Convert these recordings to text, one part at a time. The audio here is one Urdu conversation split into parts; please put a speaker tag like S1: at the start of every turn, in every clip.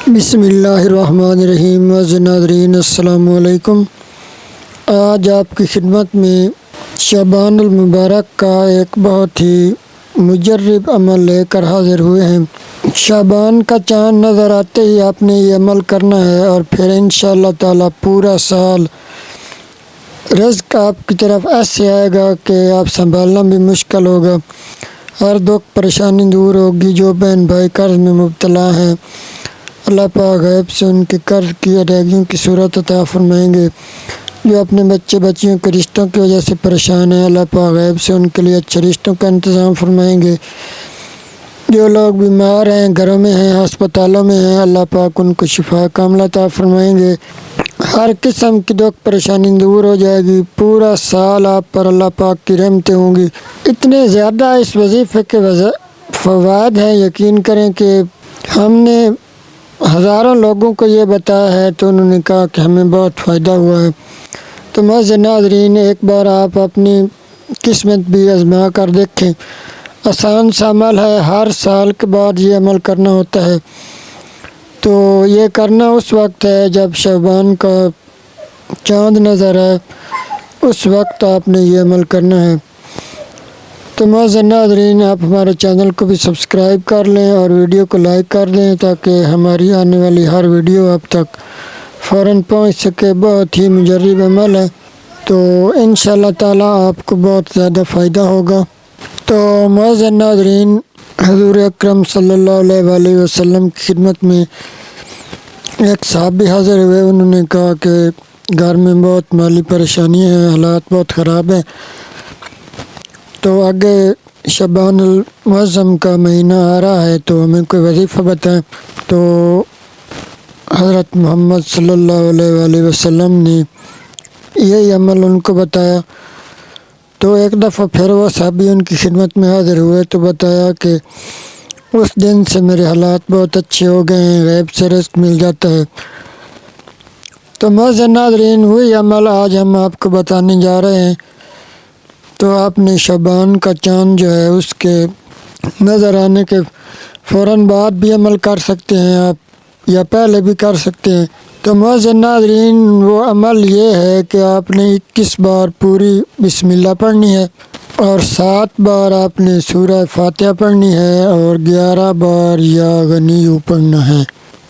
S1: بسم اللہ الرحمن الرحیم۔ ناظرین السلام علیکم۔ آج آپ کی خدمت میں شعبان المبارک کا ایک بہت ہی مجرب عمل لے کر حاضر ہوئے ہیں۔ شعبان کا چاند نظر آتے ہی آپ نے یہ عمل کرنا ہے اور پھر انشاءاللہ تعالی پورا سال رزق آپ کی طرف ایسے آئے گا کہ آپ سنبھالنا بھی مشکل ہوگا، ہر دکھ پریشانی دور ہوگی۔ جو بہن بھائی قرض میں مبتلا ہیں، اللہ پاک غیب سے ان کے قرض کی ادائیگیوں کی صورت عطا فرمائیں گے۔ جو اپنے بچے بچیوں کے رشتوں کی وجہ سے پریشان ہیں، اللہ پاک غیب سے ان کے لیے اچھے رشتوں کا انتظام فرمائیں گے۔ جو لوگ بیمار ہیں، گھروں میں ہیں، ہسپتالوں میں ہیں، اللہ پاک ان کو شفا کاملہ عطا فرمائیں گے۔ ہر قسم کی دکھ پریشانی دور ہو جائے گی۔ پورا سال آپ پر اللہ پاک کی رحمتیں ہوں گی۔ اتنے زیادہ اس وظیفے کے فوائد ہیں، یقین کریں کہ ہم نے ہزاروں لوگوں کو یہ بتایا ہے تو انہوں نے کہا کہ ہمیں بہت فائدہ ہوا ہے۔ تو معزز ناظرین، ایک بار آپ اپنی قسمت بھی آزما کر دیکھیں۔ آسان سا عمل ہے، ہر سال کے بعد یہ عمل کرنا ہوتا ہے۔ تو یہ کرنا اس وقت ہے جب شعبان کا چاند نظر آئے، اس وقت آپ نے یہ عمل کرنا ہے۔ تو معزز ناظرین، آپ ہمارے چینل کو بھی سبسکرائب کر لیں اور ویڈیو کو لائک کر دیں تاکہ ہماری آنے والی ہر ویڈیو آپ تک فوراً پہنچ سکے۔ بہت ہی مجرب عمل ہے، تو انشاءاللہ تعالی آپ کو بہت زیادہ فائدہ ہوگا۔ تو معزز ناظرین، حضور اکرم صلی اللہ علیہ وآلہ وسلم کی خدمت میں ایک صحابی حاضر ہوئے۔ انہوں نے کہا کہ گھر میں بہت مالی پریشانی ہے، حالات بہت خراب ہیں، تو آگے شعبان المعظم کا مہینہ آ رہا ہے تو ہمیں کوئی وظیفہ بتائیں۔ تو حضرت محمد صلی اللہ علیہ وآلہ وسلم نے یہی عمل ان کو بتایا۔ تو ایک دفعہ پھر وہ صحابی ان کی خدمت میں حاضر ہوئے تو بتایا کہ اس دن سے میرے حالات بہت اچھے ہو گئے ہیں، غیب سے رزق مل جاتا ہے۔ تو معزز ناظرین، وہی عمل آج ہم آپ کو بتانے جا رہے ہیں۔ تو آپ نے شعبان کا چاند جو ہے اس کے نظر آنے کے فوراً بعد بھی عمل کر سکتے ہیں آپ، یا پہلے بھی کر سکتے ہیں۔ تو معزز ناظرین، وہ عمل یہ ہے کہ آپ نے 21 بار پوری بسم اللہ پڑھنی ہے اور 7 بار آپ نے سورہ فاتحہ پڑھنی ہے اور 11 بار یا غنیو پڑھنا ہے۔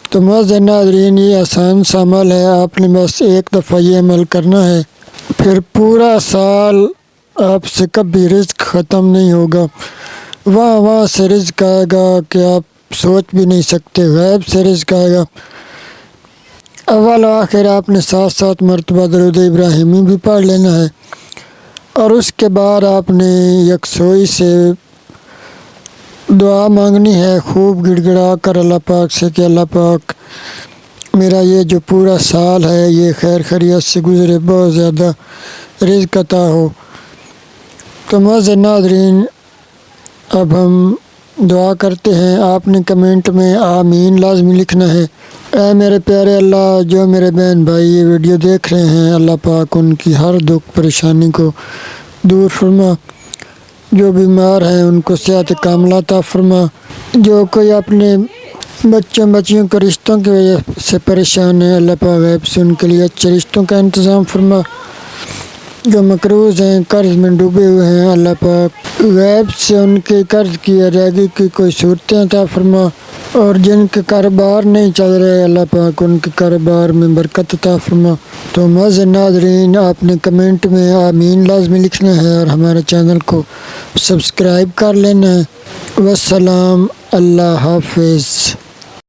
S1: تو معزز ناظرین، یہ آسان سا عمل ہے، آپ نے بس ایک دفعہ یہ عمل کرنا ہے، پھر پورا سال آپ سے کبھی رزق ختم نہیں ہوگا۔ وہاں سے رزق آئے گا کہ آپ سوچ بھی نہیں سکتے، غیب سے رزق آئے گا۔ اول و آخر آپ نے 7 مرتبہ درود ابراہیمی بھی پڑھ لینا ہے، اور اس کے بعد آپ نے یکسوئی سے دعا مانگنی ہے، خوب گڑ گڑا کر اللہ پاک سے کہ اللہ پاک میرا یہ جو پورا سال ہے یہ خیر خیریت سے گزرے، بہت زیادہ رزق عطا ہو۔ تو معزز ناظرین، اب ہم دعا کرتے ہیں۔ آپ نے کمنٹ میں آمین لازمی لکھنا ہے۔ اے میرے پیارے اللہ، جو میرے بہن بھائی یہ ویڈیو دیکھ رہے ہیں، اللہ پاک ان کی ہر دکھ پریشانی کو دور فرما۔ جو بیمار ہیں ان کو صحت کاملہ عطا فرما۔ جو کوئی اپنے بچوں بچیوں کے رشتوں کی وجہ سے پریشان ہے، اللہ پاک غیب سے ان کے لیے اچھے رشتوں کا انتظام فرما۔ جو مقروض ہیں، قرض میں ڈوبے ہوئے ہیں، اللہ پاک غیب سے ان کے قرض کی ادائیگی کی کوئی صورتیں عطا فرما، اور جن کے کاروبار نہیں چل رہے، اللہ پاک ان کے کاروبار میں برکت عطا فرما۔ تو معزز ناظرین، آپ نے کمنٹ میں آمین لازمی لکھنا ہے اور ہمارے چینل کو سبسکرائب کر لینا ہے۔ والسلام، اللہ حافظ۔